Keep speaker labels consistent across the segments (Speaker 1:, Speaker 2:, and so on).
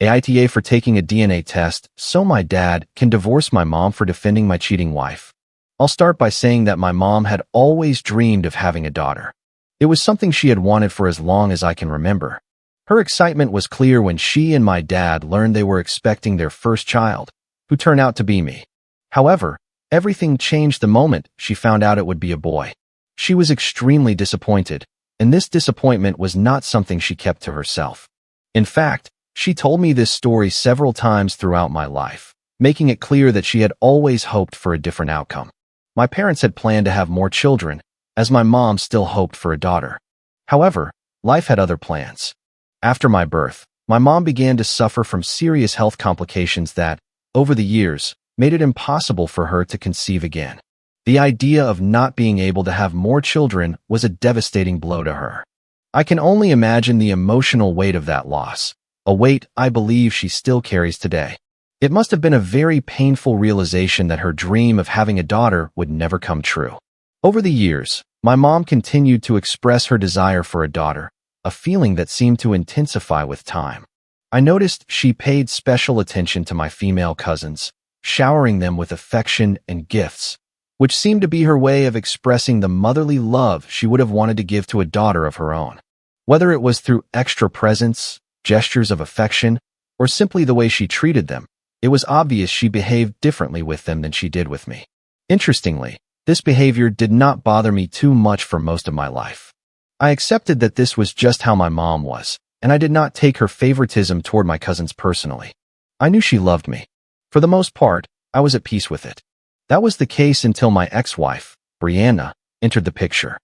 Speaker 1: AITA for taking a DNA test so my dad can divorce my mom for defending my cheating wife. I'll start by saying that my mom had always dreamed of having a daughter. It was something she had wanted for as long as I can remember. Her excitement was clear when she and my dad learned they were expecting their first child, who turned out to be me. However, everything changed the moment she found out it would be a boy. She was extremely disappointed, and this disappointment was not something she kept to herself. In fact, she told me this story several times throughout my life, making it clear that she had always hoped for a different outcome. My parents had planned to have more children, as my mom still hoped for a daughter. However, life had other plans. After my birth, my mom began to suffer from serious health complications that, over the years, made it impossible for her to conceive again. The idea of not being able to have more children was a devastating blow to her. I can only imagine the emotional weight of that loss, a weight I believe she still carries today. It must have been a very painful realization that her dream of having a daughter would never come true. Over the years, my mom continued to express her desire for a daughter, a feeling that seemed to intensify with time. I noticed she paid special attention to my female cousins, showering them with affection and gifts, which seemed to be her way of expressing the motherly love she would have wanted to give to a daughter of her own. Whether it was through extra presents, gestures of affection, or simply the way she treated them, it was obvious she behaved differently with them than she did with me. Interestingly, this behavior did not bother me too much for most of my life. I accepted that this was just how my mom was, and I did not take her favoritism toward my cousins personally. I knew she loved me. For the most part, I was at peace with it. That was the case until my ex-wife, Brianna, entered the picture.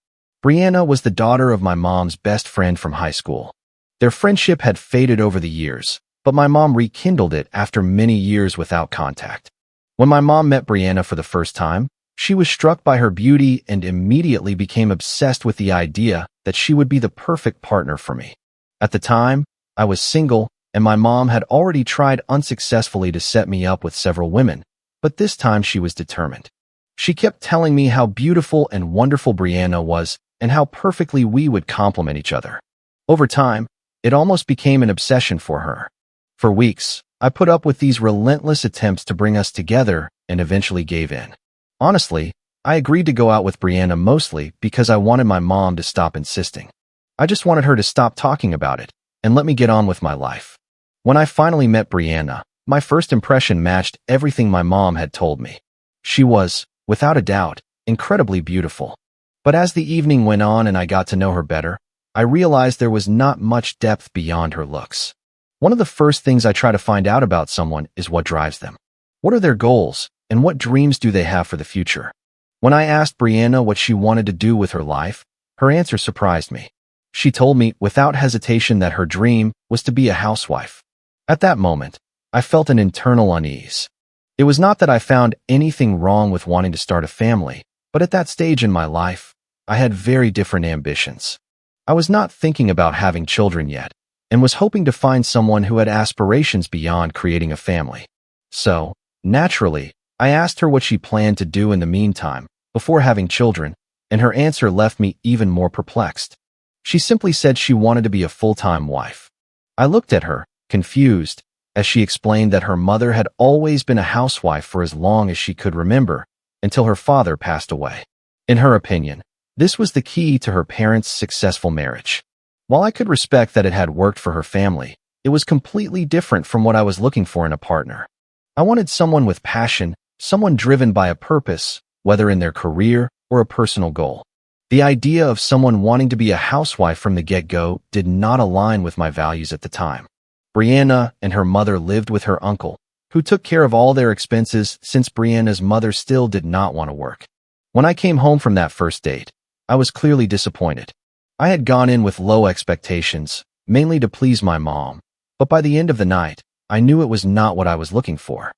Speaker 1: Brianna was the daughter of my mom's best friend from high school. Their friendship had faded over the years, but my mom rekindled it after many years without contact. When my mom met Brianna for the first time, she was struck by her beauty and immediately became obsessed with the idea that she would be the perfect partner for me. At the time, I was single, and my mom had already tried unsuccessfully to set me up with several women, but this time she was determined. She kept telling me how beautiful and wonderful Brianna was and how perfectly we would complement each other. Over time, it almost became an obsession for her. For weeks, I put up with these relentless attempts to bring us together and eventually gave in. Honestly, I agreed to go out with Brianna mostly because I wanted my mom to stop insisting. I just wanted her to stop talking about it and let me get on with my life. When I finally met Brianna, my first impression matched everything my mom had told me. She was, without a doubt, incredibly beautiful. But as the evening went on and I got to know her better, I realized there was not much depth beyond her looks. One of the first things I try to find out about someone is what drives them. What are their goals, and what dreams do they have for the future? When I asked Brianna what she wanted to do with her life, her answer surprised me. She told me without hesitation that her dream was to be a housewife. At that moment, I felt an internal unease. It was not that I found anything wrong with wanting to start a family, but at that stage in my life, I had very different ambitions. I was not thinking about having children yet, and was hoping to find someone who had aspirations beyond creating a family. So, naturally, I asked her what she planned to do in the meantime, before having children, and her answer left me even more perplexed. She simply said she wanted to be a full-time wife. I looked at her, confused, as she explained that her mother had always been a housewife for as long as she could remember, until her father passed away. In her opinion, this was the key to her parents' successful marriage. While I could respect that it had worked for her family, it was completely different from what I was looking for in a partner. I wanted someone with passion, someone driven by a purpose, whether in their career or a personal goal. The idea of someone wanting to be a housewife from the get-go did not align with my values at the time. Brianna and her mother lived with her uncle, who took care of all their expenses since Brianna's mother still did not want to work. When I came home from that first date, I was clearly disappointed. I had gone in with low expectations, mainly to please my mom, but by the end of the night, I knew it was not what I was looking for.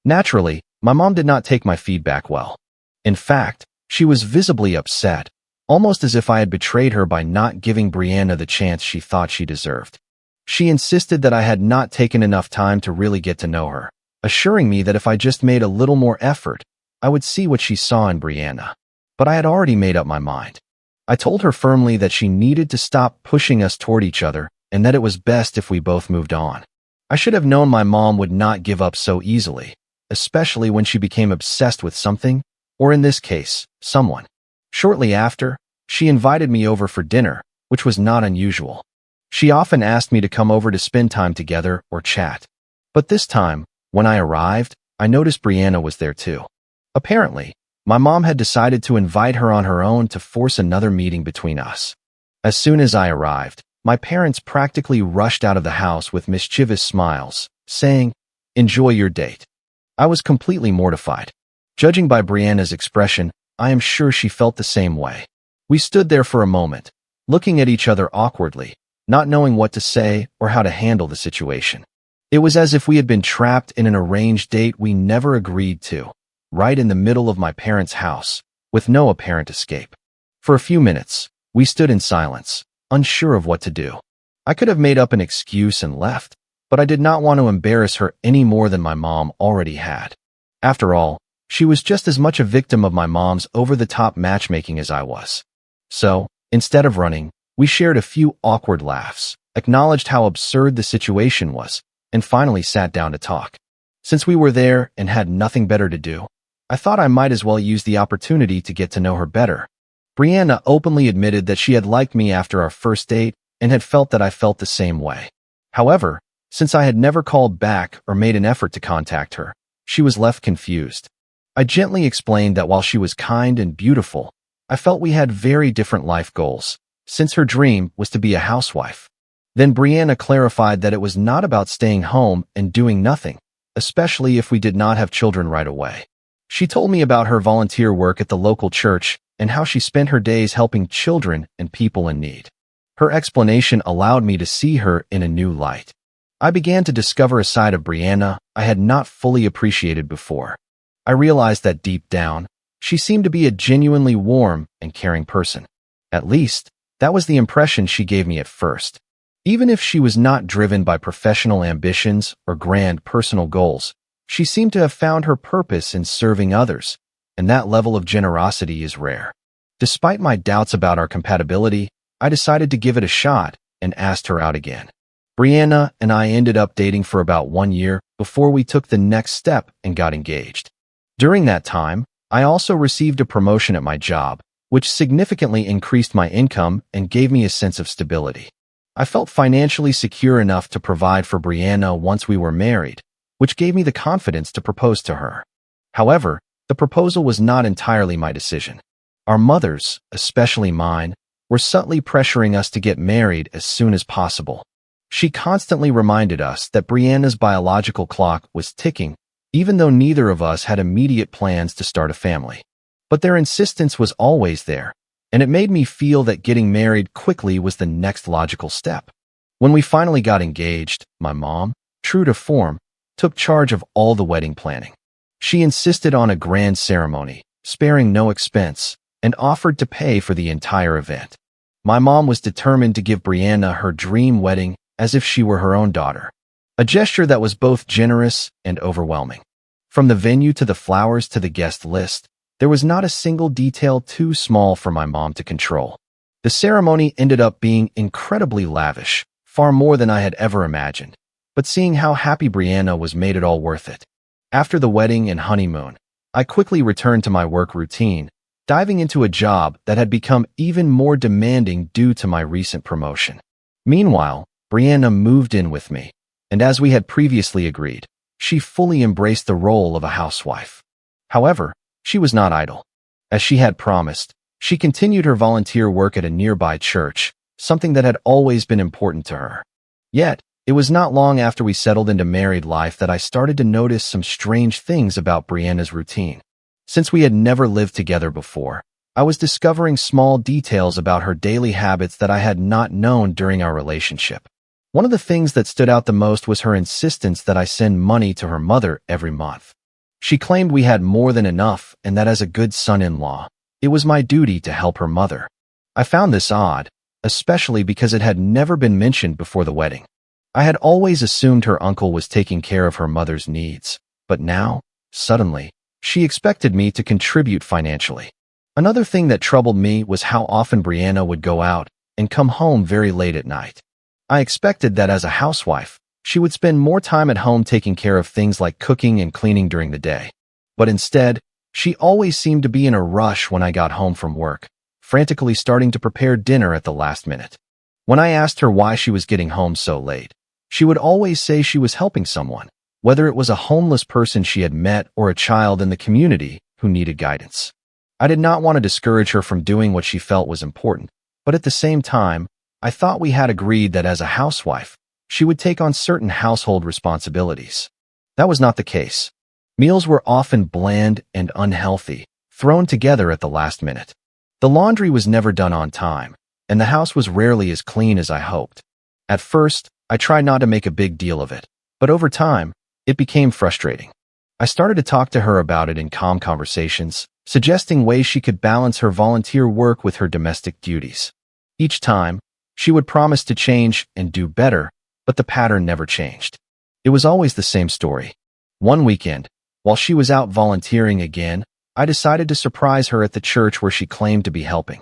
Speaker 1: Naturally, my mom did not take my feedback well. In fact, she was visibly upset, almost as if I had betrayed her by not giving Brianna the chance she thought she deserved. She insisted that I had not taken enough time to really get to know her, assuring me that if I just made a little more effort, I would see what she saw in Brianna. But I had already made up my mind. I told her firmly that she needed to stop pushing us toward each other and that it was best if we both moved on. I should have known my mom would not give up so easily, especially when she became obsessed with something, or in this case, someone. Shortly after, she invited me over for dinner, which was not unusual. She often asked me to come over to spend time together or chat. But this time, when I arrived, I noticed Brianna was there too. Apparently, my mom had decided to invite her on her own to force another meeting between us. As soon as I arrived, my parents practically rushed out of the house with mischievous smiles, saying, "Enjoy your date." I was completely mortified. Judging by Brianna's expression, I am sure she felt the same way. We stood there for a moment, looking at each other awkwardly, not knowing what to say or how to handle the situation. It was as if we had been trapped in an arranged date we never agreed to, right in the middle of my parents' house, with no apparent escape. For a few minutes, we stood in silence, unsure of what to do. I could have made up an excuse and left, but I did not want to embarrass her any more than my mom already had. After all, she was just as much a victim of my mom's over-the-top matchmaking as I was. So, instead of running, we shared a few awkward laughs, acknowledged how absurd the situation was, and finally sat down to talk. Since we were there and had nothing better to do, I thought I might as well use the opportunity to get to know her better. Brianna openly admitted that she had liked me after our first date and had felt that I felt the same way. However, since I had never called back or made an effort to contact her, she was left confused. I gently explained that while she was kind and beautiful, I felt we had very different life goals, since her dream was to be a housewife. Then Brianna clarified that it was not about staying home and doing nothing, especially if we did not have children right away. She told me about her volunteer work at the local church and how she spent her days helping children and people in need. Her explanation allowed me to see her in a new light. I began to discover a side of Brianna I had not fully appreciated before. I realized that deep down, she seemed to be a genuinely warm and caring person. At least, that was the impression she gave me at first. Even if she was not driven by professional ambitions or grand personal goals, she seemed to have found her purpose in serving others, and that level of generosity is rare. Despite my doubts about our compatibility, I decided to give it a shot and asked her out again. Brianna and I ended up dating for about 1 year before we took the next step and got engaged. During that time, I also received a promotion at my job, which significantly increased my income and gave me a sense of stability. I felt financially secure enough to provide for Brianna once we were married, which gave me the confidence to propose to her. However, the proposal was not entirely my decision. Our mothers, especially mine, were subtly pressuring us to get married as soon as possible. She constantly reminded us that Brianna's biological clock was ticking, even though neither of us had immediate plans to start a family. But their insistence was always there, and it made me feel that getting married quickly was the next logical step. When we finally got engaged, my mom, true to form, took charge of all the wedding planning. She insisted on a grand ceremony, sparing no expense, and offered to pay for the entire event. My mom was determined to give Brianna her dream wedding as if she were her own daughter, a gesture that was both generous and overwhelming. From the venue to the flowers to the guest list, there was not a single detail too small for my mom to control. The ceremony ended up being incredibly lavish, far more than I had ever imagined, but seeing how happy Brianna was made it all worth it. After the wedding and honeymoon, I quickly returned to my work routine, diving into a job that had become even more demanding due to my recent promotion. Meanwhile, Brianna moved in with me, and as we had previously agreed, she fully embraced the role of a housewife. However, she was not idle. As she had promised, she continued her volunteer work at a nearby church, something that had always been important to her. Yet, it was not long after we settled into married life that I started to notice some strange things about Brianna's routine. Since we had never lived together before, I was discovering small details about her daily habits that I had not known during our relationship. One of the things that stood out the most was her insistence that I send money to her mother every month. She claimed we had more than enough and that as a good son-in-law, it was my duty to help her mother. I found this odd, especially because it had never been mentioned before the wedding. I had always assumed her uncle was taking care of her mother's needs, but now, suddenly, she expected me to contribute financially. Another thing that troubled me was how often Brianna would go out and come home very late at night. I expected that as a housewife, She would spend more time at home taking care of things like cooking and cleaning during the day. But instead, she always seemed to be in a rush when I got home from work, frantically starting to prepare dinner at the last minute. When I asked her why she was getting home so late, she would always say she was helping someone, whether it was a homeless person she had met or a child in the community who needed guidance. I did not want to discourage her from doing what she felt was important, but at the same time, I thought we had agreed that as a housewife, she would take on certain household responsibilities. That was not the case. Meals were often bland and unhealthy, thrown together at the last minute. The laundry was never done on time, and the house was rarely as clean as I hoped. At first, I tried not to make a big deal of it, but over time, it became frustrating. I started to talk to her about it in calm conversations, suggesting ways she could balance her volunteer work with her domestic duties. Each time, she would promise to change and do better, but the pattern never changed. It was always the same story. One weekend, while she was out volunteering again, I decided to surprise her at the church where she claimed to be helping.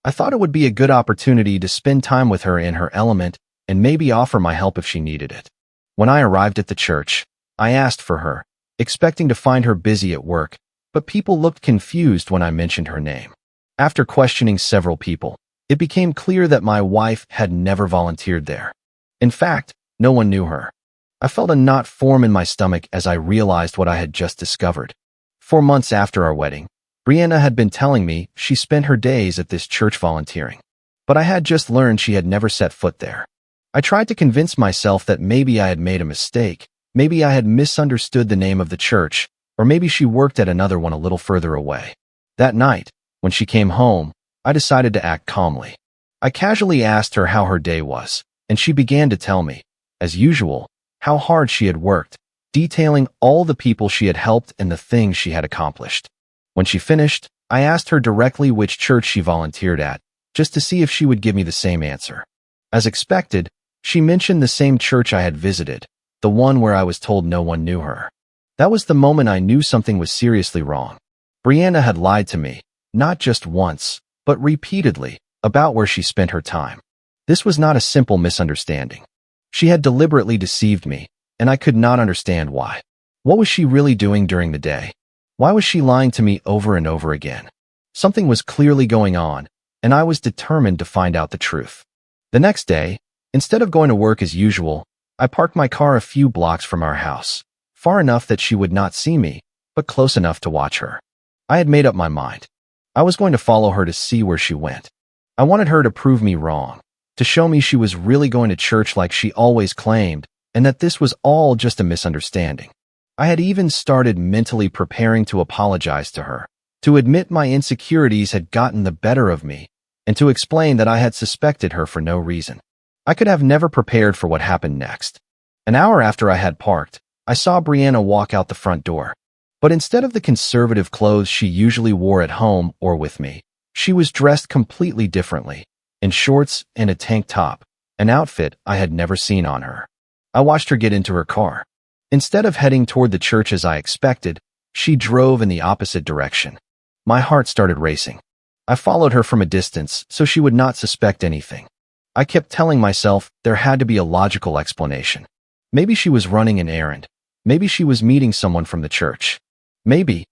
Speaker 1: I thought it would be a good opportunity to spend time with her in her element and maybe offer my help if she needed it. When I arrived at the church, I asked for her, expecting to find her busy at work, but people looked confused when I mentioned her name. After questioning several people, it became clear that my wife had never volunteered there. In fact, no one knew her. I felt a knot form in my stomach as I realized what I had just discovered. 4 months after our wedding, Brianna had been telling me she spent her days at this church volunteering. But I had just learned she had never set foot there. I tried to convince myself that maybe I had made a mistake, maybe I had misunderstood the name of the church, or maybe she worked at another one a little further away. That night, when she came home, I decided to act calmly. I casually asked her how her day was, and she began to tell me, as usual, how hard she had worked, detailing all the people she had helped and the things she had accomplished. When she finished, I asked her directly which church she volunteered at, just to see if she would give me the same answer. As expected, she mentioned the same church I had visited, the one where I was told no one knew her. That was the moment I knew something was seriously wrong. Brianna had lied to me, not just once, but repeatedly, about where she spent her time. This was not a simple misunderstanding. She had deliberately deceived me, and I could not understand why. What was she really doing during the day? Why was she lying to me over and over again? Something was clearly going on, and I was determined to find out the truth. The next day, instead of going to work as usual, I parked my car a few blocks from our house, far enough that she would not see me, but close enough to watch her. I had made up my mind. I was going to follow her to see where she went. I wanted her to prove me wrong, to show me she was really going to church like she always claimed, and that this was all just a misunderstanding. I had even started mentally preparing to apologize to her, to admit my insecurities had gotten the better of me, and to explain that I had suspected her for no reason. I could have never prepared for what happened next. An hour after I had parked, I saw Brianna walk out the front door. But instead of the conservative clothes she usually wore at home or with me, she was dressed completely differently, in shorts and a tank top, an outfit I had never seen on her. I watched her get into her car. Instead of heading toward the church as I expected, she drove in the opposite direction. My heart started racing. I followed her from a distance so she would not suspect anything. I kept telling myself there had to be a logical explanation. Maybe she was running an errand. Maybe she was meeting someone from the church. Maybe.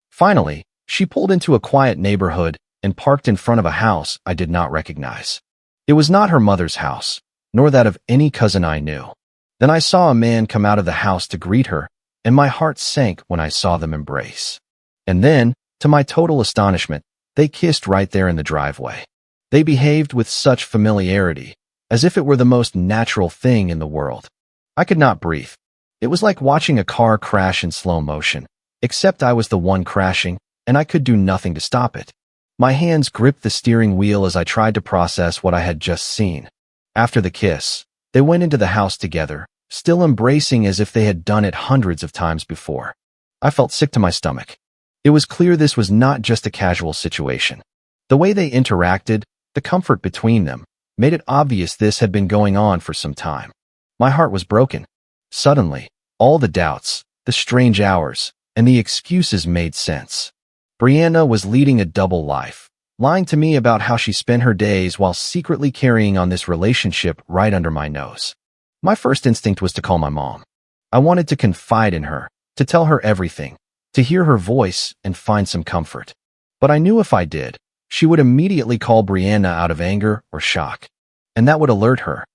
Speaker 1: Finally, she pulled into a quiet neighborhood and parked in front of a house I did not recognize. It was not her mother's house, nor that of any cousin I knew. Then I saw a man come out of the house to greet her, and my heart sank when I saw them embrace. And then, to my total astonishment, they kissed right there in the driveway. They behaved with such familiarity, as if it were the most natural thing in the world. I could not breathe. It was like watching a car crash in slow motion, except I was the one crashing, and I could do nothing to stop it. My hands gripped the steering wheel as I tried to process what I had just seen. After the kiss, they went into the house together, still embracing as if they had done it hundreds of times before. I felt sick to my stomach. It was clear this was not just a casual situation. The way they interacted, the comfort between them, made it obvious this had been going on for some time. My heart was broken. Suddenly, all the doubts, the strange hours, and the excuses made sense. Brianna was leading a double life, lying to me about how she spent her days while secretly carrying on this relationship right under my nose. My first instinct was to call my mom. I wanted to confide in her, to tell her everything, to hear her voice and find some comfort. But I knew if I did, she would immediately call Brianna out of anger or shock, and that would alert her.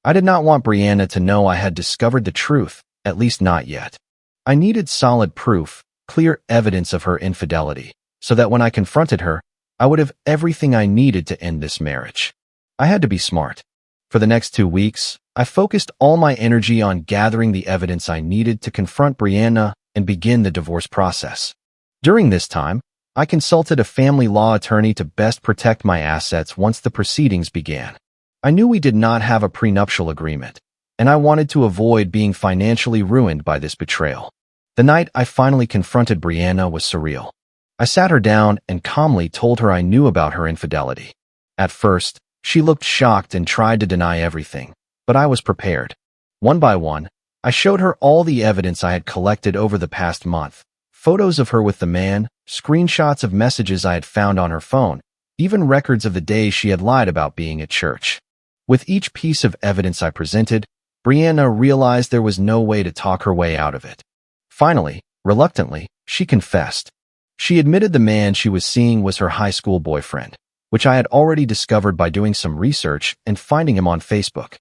Speaker 1: I did not want Brianna to know I had discovered the truth, at least not yet. I needed solid proof, clear evidence of her infidelity, so that when I confronted her, I would have everything I needed to end this marriage. I had to be smart. For the next 2 weeks, I focused all my energy on gathering the evidence I needed to confront Brianna and begin the divorce process. During this time, I consulted a family law attorney to best protect my assets once the proceedings began. I knew we did not have a prenuptial agreement, and I wanted to avoid being financially ruined by this betrayal. The night I finally confronted Brianna was surreal. I sat her down and calmly told her I knew about her infidelity. At first, she looked shocked and tried to deny everything, but I was prepared. One by one, I showed her all the evidence I had collected over the past month, photos of her with the man, screenshots of messages I had found on her phone, even records of the days she had lied about being at church. With each piece of evidence I presented, Brianna realized there was no way to talk her way out of it. Finally, reluctantly, she confessed. She admitted the man she was seeing was her high school boyfriend, which I had already discovered by doing some research and finding him on Facebook.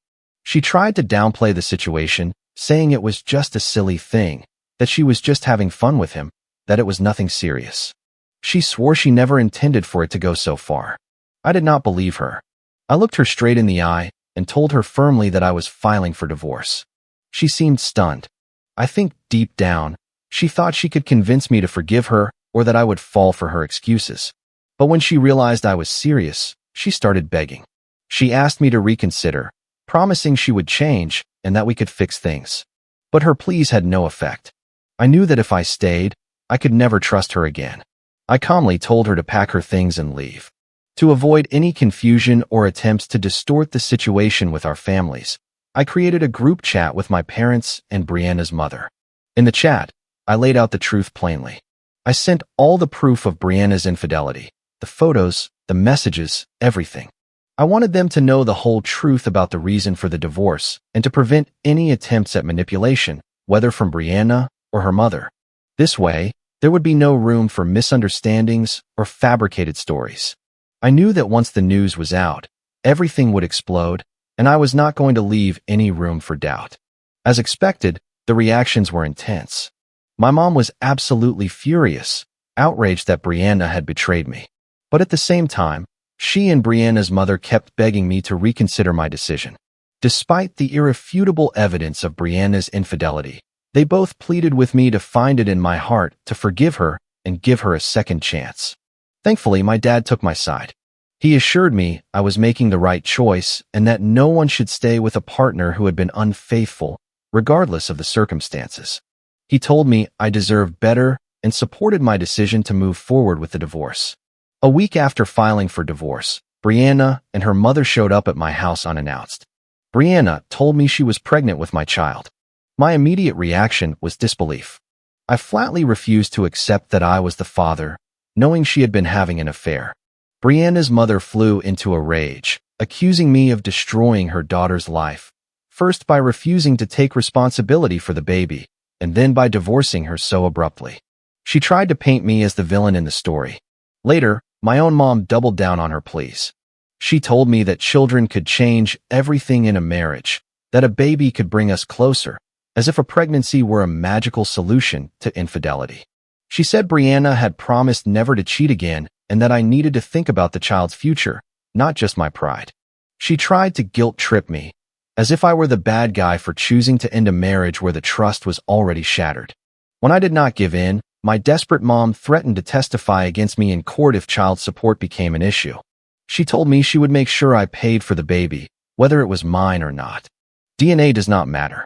Speaker 1: She tried to downplay the situation, saying it was just a silly thing, that she was just having fun with him, that it was nothing serious. She swore she never intended for it to go so far. I did not believe her. I looked her straight in the eye and told her firmly that I was filing for divorce. She seemed stunned. I think deep down, she thought she could convince me to forgive her or that I would fall for her excuses. But when she realized I was serious, she started begging. She asked me to reconsider, promising she would change and that we could fix things. But her pleas had no effect. I knew that if I stayed, I could never trust her again. I calmly told her to pack her things and leave. To avoid any confusion or attempts to distort the situation with our families, I created a group chat with my parents and Brianna's mother. In the chat, I laid out the truth plainly. I sent all the proof of Brianna's infidelity, the photos, the messages, everything. I wanted them to know the whole truth about the reason for the divorce and to prevent any attempts at manipulation, whether from Brianna or her mother. This way, there would be no room for misunderstandings or fabricated stories. I knew that once the news was out, everything would explode, and I was not going to leave any room for doubt. As expected, the reactions were intense. My mom was absolutely furious, outraged that Brianna had betrayed me. But at the same time, she and Brianna's mother kept begging me to reconsider my decision. Despite the irrefutable evidence of Brianna's infidelity, they both pleaded with me to find it in my heart to forgive her and give her a second chance. Thankfully, my dad took my side. He assured me I was making the right choice and that no one should stay with a partner who had been unfaithful, regardless of the circumstances. He told me I deserved better and supported my decision to move forward with the divorce. A week after filing for divorce, Brianna and her mother showed up at my house unannounced. Brianna told me she was pregnant with my child. My immediate reaction was disbelief. I flatly refused to accept that I was the father, knowing she had been having an affair. Brianna's mother flew into a rage, accusing me of destroying her daughter's life, first by refusing to take responsibility for the baby, and then by divorcing her so abruptly. She tried to paint me as the villain in the story. Later, my own mom doubled down on her pleas. She told me that children could change everything in a marriage, that a baby could bring us closer, as if a pregnancy were a magical solution to infidelity. She said Brianna had promised never to cheat again and that I needed to think about the child's future, not just my pride. She tried to guilt-trip me, as if I were the bad guy for choosing to end a marriage where the trust was already shattered. When I did not give in, my desperate mom threatened to testify against me in court if child support became an issue. She told me she would make sure I paid for the baby, whether it was mine or not. DNA does not matter.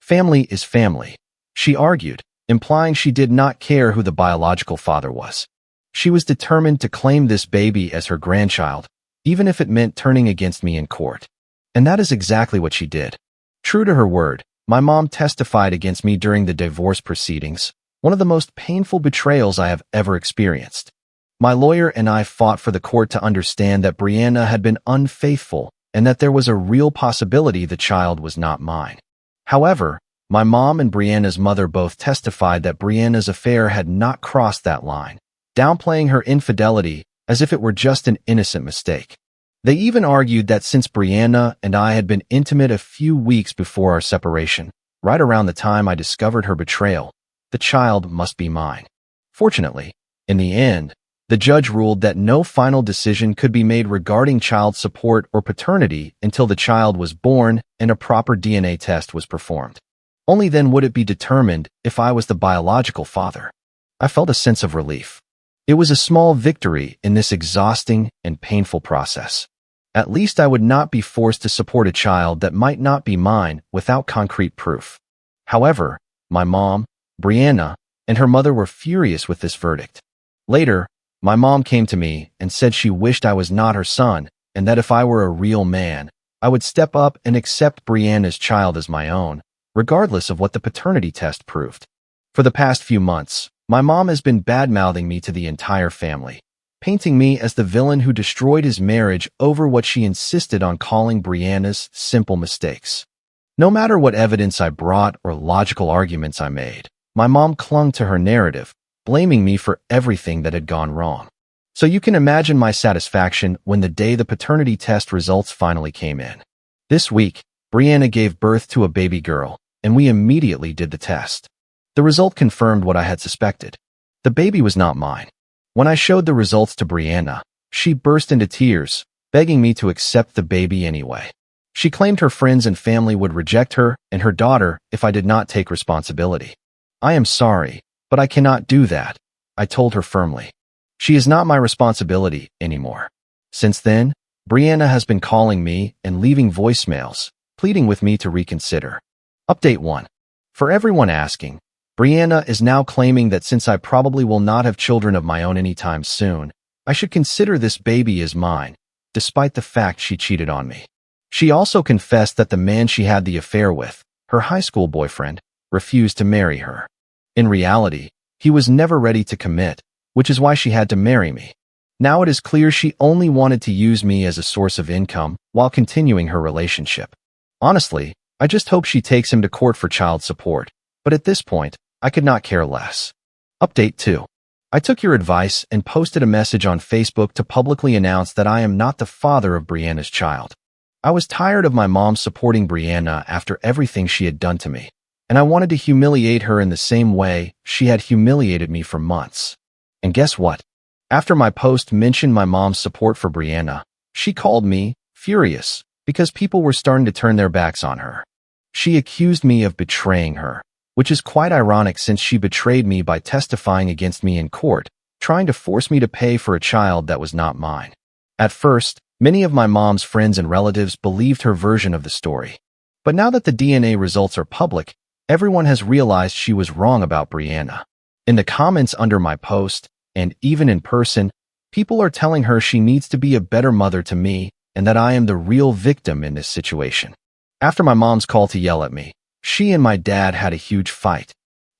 Speaker 1: Family is family, she argued, implying she did not care who the biological father was. She was determined to claim this baby as her grandchild, even if it meant turning against me in court. And that is exactly what she did. True to her word, my mom testified against me during the divorce proceedings, one of the most painful betrayals I have ever experienced. My lawyer and I fought for the court to understand that Brianna had been unfaithful and that there was a real possibility the child was not mine. However, my mom and Brianna's mother both testified that Brianna's affair had not crossed that line, downplaying her infidelity as if it were just an innocent mistake. They even argued that since Brianna and I had been intimate a few weeks before our separation, right around the time I discovered her betrayal, the child must be mine. Fortunately, in the end, the judge ruled that no final decision could be made regarding child support or paternity until the child was born and a proper DNA test was performed. Only then would it be determined if I was the biological father. I felt a sense of relief. It was a small victory in this exhausting and painful process. At least I would not be forced to support a child that might not be mine without concrete proof. However, my mom, Brianna, and her mother were furious with this verdict. Later, my mom came to me and said she wished I was not her son and that if I were a real man, I would step up and accept Brianna's child as my own, regardless of what the paternity test proved. For the past few months, my mom has been bad-mouthing me to the entire family, painting me as the villain who destroyed his marriage over what she insisted on calling Brianna's simple mistakes. No matter what evidence I brought or logical arguments I made, my mom clung to her narrative, blaming me for everything that had gone wrong. So you can imagine my satisfaction when the day the paternity test results finally came in. This week, Brianna gave birth to a baby girl, and we immediately did the test. The result confirmed what I had suspected. The baby was not mine. When I showed the results to Brianna, she burst into tears, begging me to accept the baby anyway. She claimed her friends and family would reject her and her daughter if I did not take responsibility. I am sorry, but I cannot do that, I told her firmly. She is not my responsibility anymore. Since then, Brianna has been calling me and leaving voicemails, pleading with me to reconsider. Update 1. For everyone asking, Brianna is now claiming that since I probably will not have children of my own anytime soon, I should consider this baby as mine, despite the fact she cheated on me. She also confessed that the man she had the affair with, her high school boyfriend, refused to marry her. In reality, he was never ready to commit, which is why she had to marry me. Now it is clear she only wanted to use me as a source of income while continuing her relationship. Honestly, I just hope she takes him to court for child support, but at this point, I could not care less. Update 2. I took your advice and posted a message on Facebook to publicly announce that I am not the father of Brianna's child. I was tired of my mom supporting Brianna after everything she had done to me, and I wanted to humiliate her in the same way she had humiliated me for months. And guess what? After my post mentioned my mom's support for Brianna, she called me furious because people were starting to turn their backs on her. She accused me of betraying her, which is quite ironic since she betrayed me by testifying against me in court, trying to force me to pay for a child that was not mine. At first, many of my mom's friends and relatives believed her version of the story. But now that the DNA results are public, everyone has realized she was wrong about Brianna. In the comments under my post, and even in person, people are telling her she needs to be a better mother to me and that I am the real victim in this situation. After my mom's call to yell at me, she and my dad had a huge fight.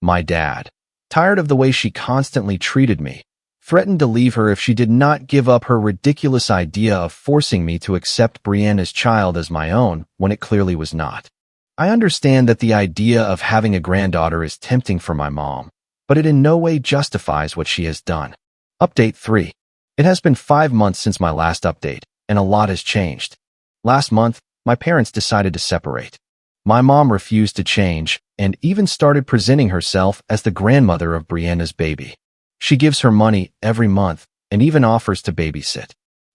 Speaker 1: My dad, tired of the way she constantly treated me, threatened to leave her if she did not give up her ridiculous idea of forcing me to accept Brianna's child as my own when it clearly was not. I understand that the idea of having a granddaughter is tempting for my mom, but it in no way justifies what she has done. Update 3. It has been 5 months since my last update, and a lot has changed. Last month, my parents decided to separate. My mom refused to change and even started presenting herself as the grandmother of Brianna's baby. She gives her money every month and even offers to babysit.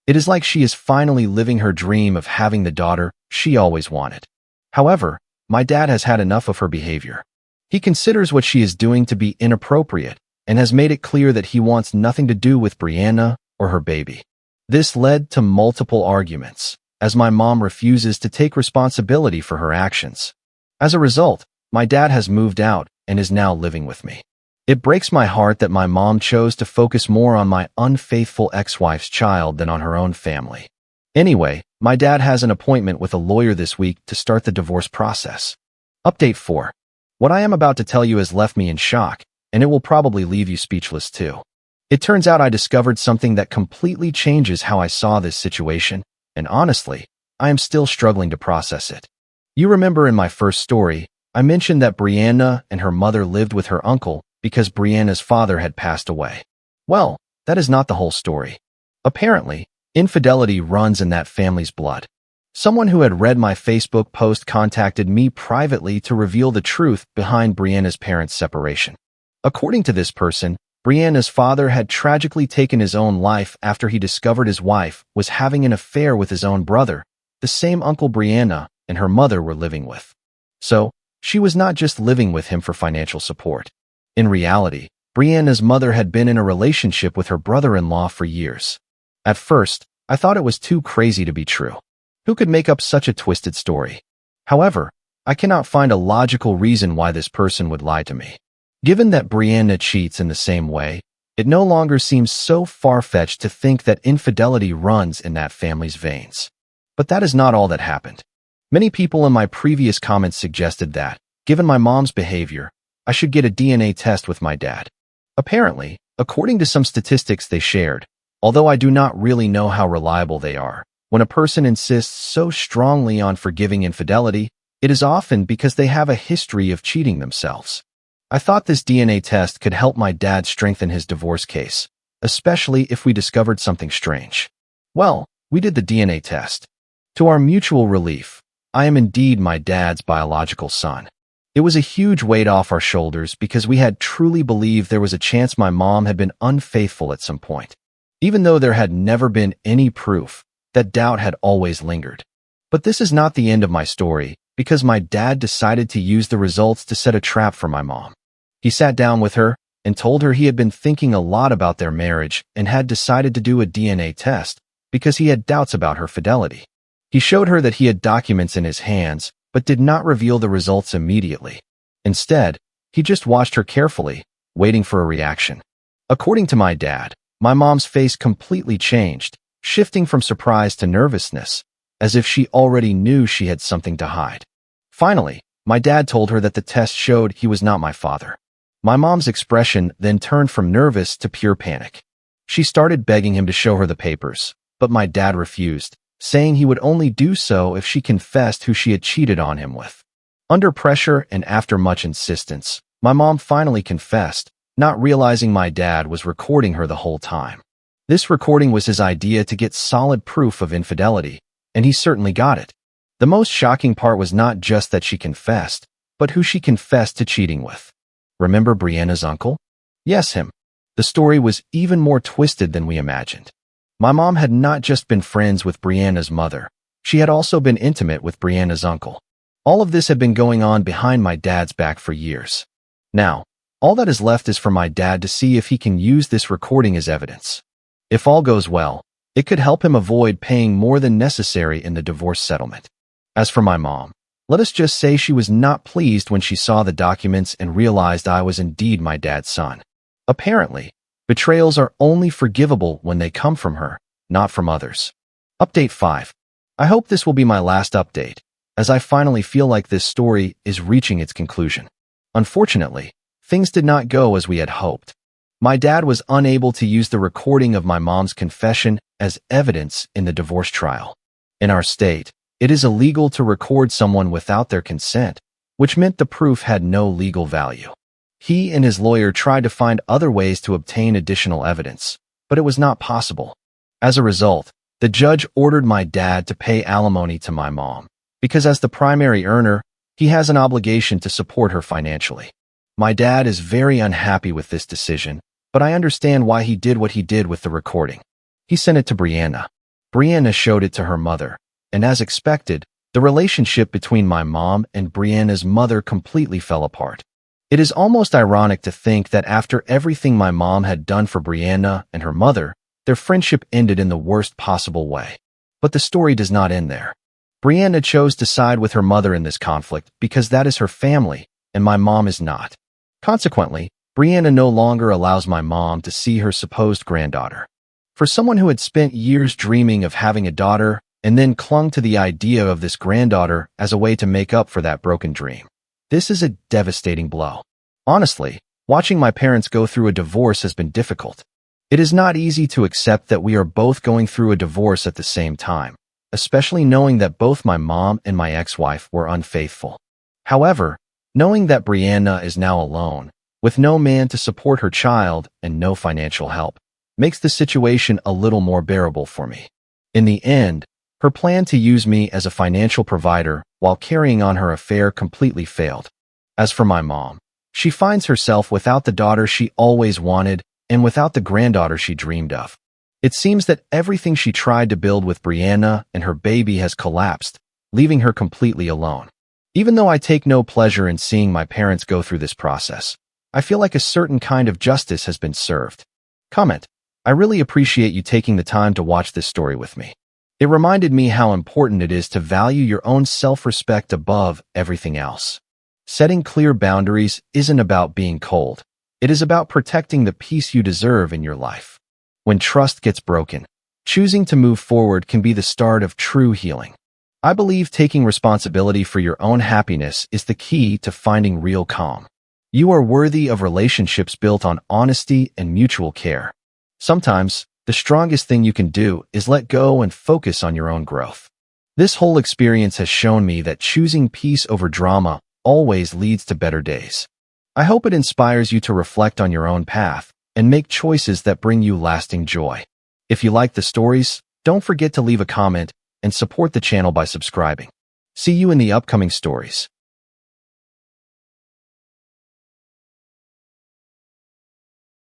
Speaker 1: It is like she is finally living her dream of having the daughter she always wanted. However, my dad has had enough of her behavior. He considers what she is doing to be inappropriate and has made it clear that he wants nothing to do with Brianna or her baby. This led to multiple arguments, as my mom refuses to take responsibility for her actions. As a result, my dad has moved out and is now living with me. It breaks my heart that my mom chose to focus more on my unfaithful ex-wife's child than on her own family. Anyway, my dad has an appointment with a lawyer this week to start the divorce process. Update 4. What I am about to tell you has left me in shock, and it will probably leave you speechless too. It turns out I discovered something that completely changes how I saw this situation, and honestly, I am still struggling to process it. You remember in my first story, I mentioned that Brianna and her mother lived with her uncle because Brianna's father had passed away. Well, that is not the whole story. Apparently, infidelity runs in that family's blood. Someone who had read my Facebook post contacted me privately to reveal the truth behind Brianna's parents' separation. According to this person, Brianna's father had tragically taken his own life after he discovered his wife was having an affair with his own brother, the same uncle Brianna and her mother were living with. So, she was not just living with him for financial support. In reality, Brianna's mother had been in a relationship with her brother-in-law for years. At first, I thought it was too crazy to be true. Who could make up such a twisted story? However, I cannot find a logical reason why this person would lie to me. Given that Brianna cheats in the same way, it no longer seems so far-fetched to think that infidelity runs in that family's veins. But that is not all that happened. Many people in my previous comments suggested that, given my mom's behavior, I should get a DNA test with my dad. Apparently, according to some statistics they shared, although I do not really know how reliable they are, when a person insists so strongly on forgiving infidelity, it is often because they have a history of cheating themselves. I thought this DNA test could help my dad strengthen his divorce case, especially if we discovered something strange. Well, we did the DNA test. To our mutual relief, I am indeed my dad's biological son. It was a huge weight off our shoulders because we had truly believed there was a chance my mom had been unfaithful at some point. Even though there had never been any proof, that doubt had always lingered. But this is not the end of my story, because my dad decided to use the results to set a trap for my mom. He sat down with her and told her he had been thinking a lot about their marriage and had decided to do a DNA test because he had doubts about her fidelity. He showed her that he had documents in his hands, but did not reveal the results immediately. Instead, he just watched her carefully, waiting for a reaction. According to my dad, my mom's face completely changed, shifting from surprise to nervousness, as if she already knew she had something to hide. Finally, my dad told her that the test showed he was not my father. My mom's expression then turned from nervous to pure panic. She started begging him to show her the papers, but my dad refused, saying he would only do so if she confessed who she had cheated on him with. Under pressure and after much insistence, my mom finally confessed, not realizing my dad was recording her the whole time. This recording was his idea to get solid proof of infidelity, and he certainly got it. The most shocking part was not just that she confessed, but who she confessed to cheating with. Remember Brianna's uncle? Yes, him. The story was even more twisted than we imagined. My mom had not just been friends with Brianna's mother, she had also been intimate with Brianna's uncle. All of this had been going on behind my dad's back for years. Now, all that is left is for my dad to see if he can use this recording as evidence. If all goes well, it could help him avoid paying more than necessary in the divorce settlement. As for my mom, let us just say she was not pleased when she saw the documents and realized I was indeed my dad's son. Apparently, betrayals are only forgivable when they come from her, not from others. Update 5. I hope this will be my last update, as I finally feel like this story is reaching its conclusion. Unfortunately, things did not go as we had hoped. My dad was unable to use the recording of my mom's confession as evidence in the divorce trial. In our state, it is illegal to record someone without their consent, which meant the proof had no legal value. He and his lawyer tried to find other ways to obtain additional evidence, but it was not possible. As a result, the judge ordered my dad to pay alimony to my mom, because as the primary earner, he has an obligation to support her financially. My dad is very unhappy with this decision, but I understand why he did what he did with the recording. He sent it to Brianna. Brianna showed it to her mother, and as expected, the relationship between my mom and Brianna's mother completely fell apart. It is almost ironic to think that after everything my mom had done for Brianna and her mother, their friendship ended in the worst possible way. But the story does not end there. Brianna chose to side with her mother in this conflict because that is her family, and my mom is not. Consequently, Brianna no longer allows my mom to see her supposed granddaughter. For someone who had spent years dreaming of having a daughter and then clung to the idea of this granddaughter as a way to make up for that broken dream, this is a devastating blow. Honestly, watching my parents go through a divorce has been difficult. It is not easy to accept that we are both going through a divorce at the same time, especially knowing that both my mom and my ex-wife were unfaithful. However, knowing that Brianna is now alone, with no man to support her child and no financial help, makes the situation a little more bearable for me. In the end, her plan to use me as a financial provider while carrying on her affair completely failed. As for my mom, she finds herself without the daughter she always wanted and without the granddaughter she dreamed of. It seems that everything she tried to build with Brianna and her baby has collapsed, leaving her completely alone. Even though I take no pleasure in seeing my parents go through this process, I feel like a certain kind of justice has been served. Comment: I really appreciate you taking the time to watch this story with me. It reminded me how important it is to value your own self-respect above everything else. Setting clear boundaries isn't about being cold. It is about protecting the peace you deserve in your life. When trust gets broken, choosing to move forward can be the start of true healing. I believe taking responsibility for your own happiness is the key to finding real calm. You are worthy of relationships built on honesty and mutual care. Sometimes, the strongest thing you can do is let go and focus on your own growth. This whole experience has shown me that choosing peace over drama always leads to better days. I hope it inspires you to reflect on your own path and make choices that bring you lasting joy. If you like the stories, don't forget to leave a comment and support the channel by subscribing. See you in the upcoming stories.